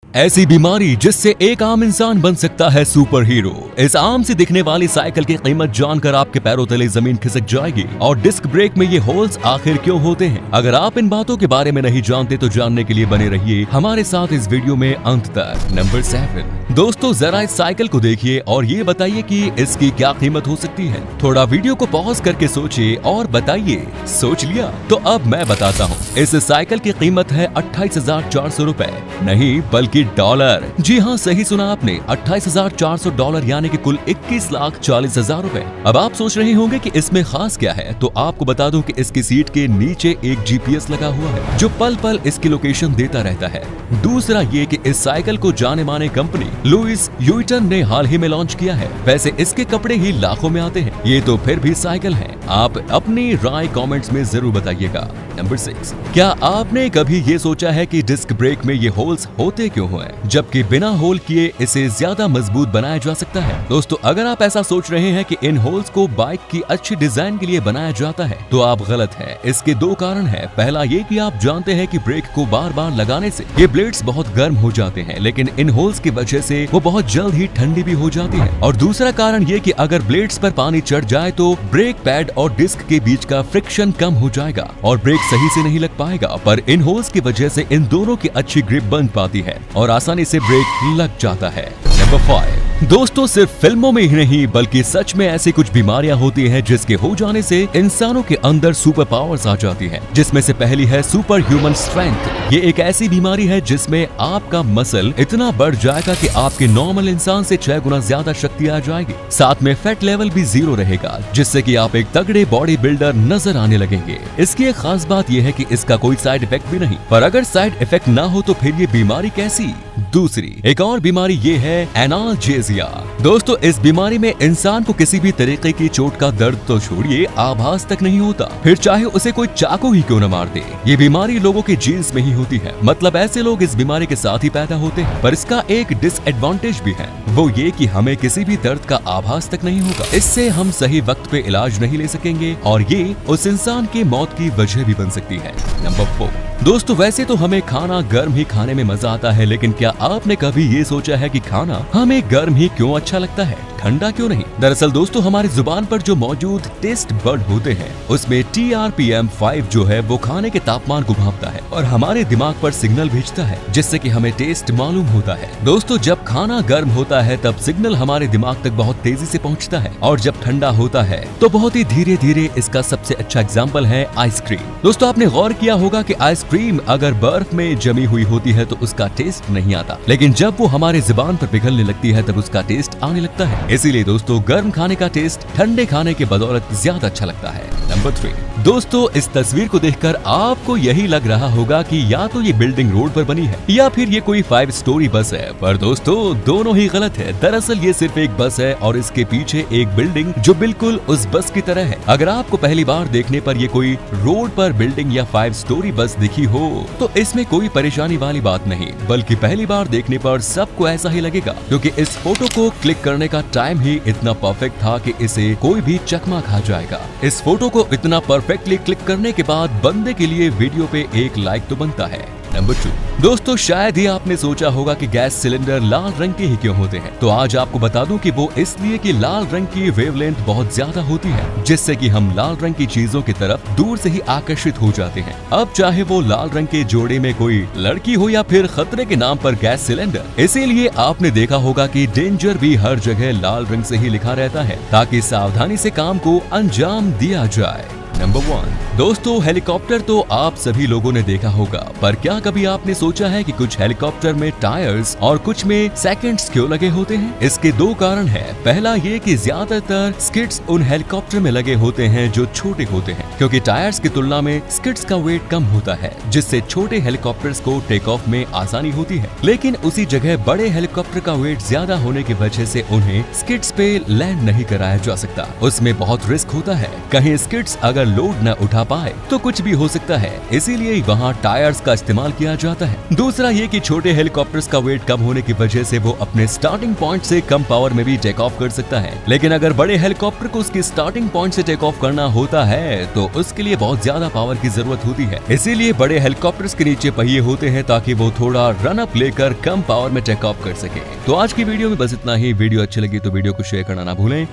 ऐसी बीमारी जिससे एक आम इंसान बन सकता है सुपर हीरो। इस आम से दिखने वाली साइकिल की कीमत जानकर आपके पैरों तले जमीन खिसक जाएगी। और डिस्क ब्रेक में ये होल्स आखिर क्यों होते हैं? अगर आप इन बातों के बारे में नहीं जानते तो जानने के लिए बने रहिए हमारे साथ इस वीडियो में अंत तक। नंबर 7 दोस्तों, जरा इस साइकिल को देखिए और ये बताइए कि इसकी क्या कीमत हो सकती है। थोड़ा वीडियो को पॉज करके सोचिए और बताइए। सोच लिया? तो अब मैं बताता हूँ। इस साइकिल की कीमत है 28,400 रुपए, नहीं बल्कि डॉलर। जी हाँ, सही सुना आपने, 28,400 डॉलर यानी कि कुल 21,40,000 रुपए। अब आप सोच रहे होंगे कि इसमें खास क्या है, तो आपको बता दूं कि इसकी सीट के नीचे एक जीपीएस लगा हुआ है जो पल पल इसकी लोकेशन देता रहता है। दूसरा ये कि इस साइकिल को जाने माने कंपनी लुइस व्युइटन ने हाल ही में लॉन्च किया है। वैसे इसके कपड़े ही लाखों में आते हैं, ये तो फिर भी साइकिल है। आप अपनी राय कमेंट्स में जरूर बताइएगा। नंबर 6, क्या आपने कभी ये सोचा है कि डिस्क ब्रेक में ये होल्स होते क्यों हैं, जबकि बिना होल किए इसे ज्यादा मजबूत बनाया जा सकता है? दोस्तों, अगर आप ऐसा सोच रहे हैं कि इन होल्स को बाइक की अच्छी डिजाइन के लिए बनाया जाता है तो आप गलत है। इसके दो कारण है। पहला ये कि आप जानते हैं कि ब्रेक को बार बार लगाने से ये ब्लेड्स बहुत गर्म हो जाते हैं, लेकिन इन होल्स की वजह से वो बहुत जल्द ही ठंडी भी हो जाती है। और दूसरा कारण ये कि अगर ब्लेड्स पर पानी चढ़ जाए तो ब्रेक पैड और डिस्क के बीच का फ्रिक्शन कम हो जाएगा और ब्रेक सही से नहीं लग पाएगा। पर इन होल्स की वजह से इन दोनों की अच्छी ग्रिप बन पाती है और आसानी से ब्रेक लग जाता है। नंबर 5 दोस्तों, सिर्फ फिल्मों में ही नहीं बल्कि सच में ऐसी कुछ बीमारियां होती हैं जिसके हो जाने से इंसानों के अंदर सुपर पावर्स आ जाती हैं, जिसमें से पहली है सुपर ह्यूमन स्ट्रेंथ। ये एक ऐसी बीमारी है जिसमें आपका मसल इतना बढ़ जाएगा कि आपके नॉर्मल इंसान से 6 गुना ज्यादा शक्ति आ जाएगी। साथ में फैट लेवल भी 0 रहेगा, जिससे कि आप एक तगड़े बॉडी बिल्डर नजर आने लगेंगे। इसकी एक खास बात यह है कि इसका कोई साइड इफेक्ट भी नहीं। पर अगर साइड इफेक्ट ना हो तो फिर ये बीमारी कैसी? दूसरी एक और बीमारी ये है एनाल्जेसिया। दोस्तों, इस बीमारी में इंसान को किसी भी तरीके की चोट का दर्द तो छोड़िए, आभास तक नहीं होता, फिर चाहे उसे कोई चाकू ही क्यों न मार दे। ये बीमारी लोगों के जीन्स में ही होती है, मतलब ऐसे लोग इस बीमारी के साथ ही पैदा होते हैं। पर इसका एक डिसएडवांटेज भी है, वो ये कि हमें किसी भी दर्द का आभास तक नहीं होगा। इससे हम सही वक्त पे इलाज नहीं ले सकेंगे और ये उस इंसान की मौत की वजह भी बन सकती है। नंबर 4 दोस्तों, वैसे तो हमें खाना गर्म ही खाने में मजा आता है, लेकिन क्या आपने कभी ये सोचा है कि खाना हमें गर्म ही क्यों अच्छा लगता है, ठंडा क्यों नहीं? दरअसल दोस्तों, हमारी जुबान पर जो मौजूद टेस्ट बड होते हैं उसमें TRPM5 जो है वो खाने के तापमान को भांपता है और हमारे दिमाग पर सिग्नल भेजता है, जिससे कि हमें टेस्ट मालूम होता है। दोस्तों, जब खाना गर्म होता है तब सिग्नल हमारे दिमाग तक बहुत तेजी से पहुंचता है और जब ठंडा होता है तो बहुत ही धीरे धीरे। इसका सबसे अच्छा एग्जाम्पल है आइसक्रीम। दोस्तों, आपने गौर किया होगा कि आइसक्रीम अगर बर्फ में जमी हुई होती है तो उसका टेस्ट नहीं आता, लेकिन जब वो हमारे जुबान पर पिघलने लगती है तब उसका टेस्ट आने लगता है। इसीलिए दोस्तों, गर्म खाने का टेस्ट ठंडे खाने के बदौलत ज्यादा अच्छा लगता है। नंबर 3 दोस्तों, इस तस्वीर को देखकर आपको यही लग रहा होगा कि या तो ये बिल्डिंग रोड पर बनी है या फिर ये कोई 5 स्टोरी बस है। पर दोस्तों, दोनों ही गलत है। दरअसल ये सिर्फ एक बस है और इसके पीछे एक बिल्डिंग जो बिल्कुल उस बस की तरह है। अगर आपको पहली बार देखने पर ये कोई रोड पर बिल्डिंग या 5 स्टोरी बस दिखी हो तो इसमें कोई परेशानी वाली बात नहीं, बल्कि पहली बार देखने पर सबको ऐसा ही लगेगा, क्योंकि इस फोटो को क्लिक करने का टाइम ही इतना परफेक्ट था कि इसे कोई भी चकमा खा जाएगा। इस फोटो को इतना परफेक्टली क्लिक करने के बाद बंदे के लिए वीडियो पे एक लाइक तो बनता है। नंबर 2 दोस्तों, शायद ही आपने सोचा होगा कि गैस सिलेंडर लाल रंग के ही क्यों होते हैं। तो आज आपको बता दूं कि वो इसलिए कि लाल रंग की वेवलेंथ बहुत ज्यादा होती है, जिससे कि हम लाल रंग की चीजों की तरफ दूर से ही आकर्षित हो जाते हैं। अब चाहे वो लाल रंग के जोड़े में कोई लड़की हो या फिर खतरे के नाम पर गैस सिलेंडर। इसीलिए आपने देखा होगा कि डेंजर भी हर जगह लाल रंग से ही लिखा रहता है, ताकि सावधानी से काम को अंजाम दिया जाए। नंबर 1 दोस्तों, हेलीकॉप्टर तो आप सभी लोगों ने देखा होगा, पर क्या कभी आपने सोचा है कि कुछ हेलीकॉप्टर में टायर्स और कुछ में सेकंड्स क्यों लगे होते हैं? इसके दो कारण हैं। पहला ये कि ज्यादातर स्किड्स उन हेलीकॉप्टर में लगे होते हैं जो छोटे होते हैं, क्योंकि टायर्स की तुलना में स्किड्स का वेट कम होता है, जिससे छोटे हेलीकॉप्टर्स को टेक ऑफ में आसानी होती है। लेकिन उसी जगह बड़े हेलीकॉप्टर का वेट ज्यादा होने की वजह से उन्हें स्किड्स पे लैंड नहीं कराया जा सकता। उसमें बहुत रिस्क होता है। कहीं स्किड्स अगर लो लोड न उठा पाए तो कुछ भी हो सकता है, इसीलिए वहाँ टायर्स का इस्तेमाल किया जाता है। दूसरा ये कि छोटे हेलीकॉप्टर्स का वेट कम होने की वजह से वो अपने स्टार्टिंग पॉइंट से कम पावर में भी टेक ऑफ कर सकता है, लेकिन अगर बड़े हेलीकॉप्टर को उसकी स्टार्टिंग पॉइंट से टेक ऑफ करना होता है तो उसके लिए बहुत ज्यादा पावर की जरूरत होती है। इसीलिए बड़े हेलीकॉप्टर्स के नीचे पहिए होते हैं ताकि वो थोड़ा रन अप लेकर कम पावर में टेक ऑफ कर सके। तो आज की वीडियो में बस इतना ही। वीडियो अच्छी लगी तो वीडियो को शेयर करना ना भूलें।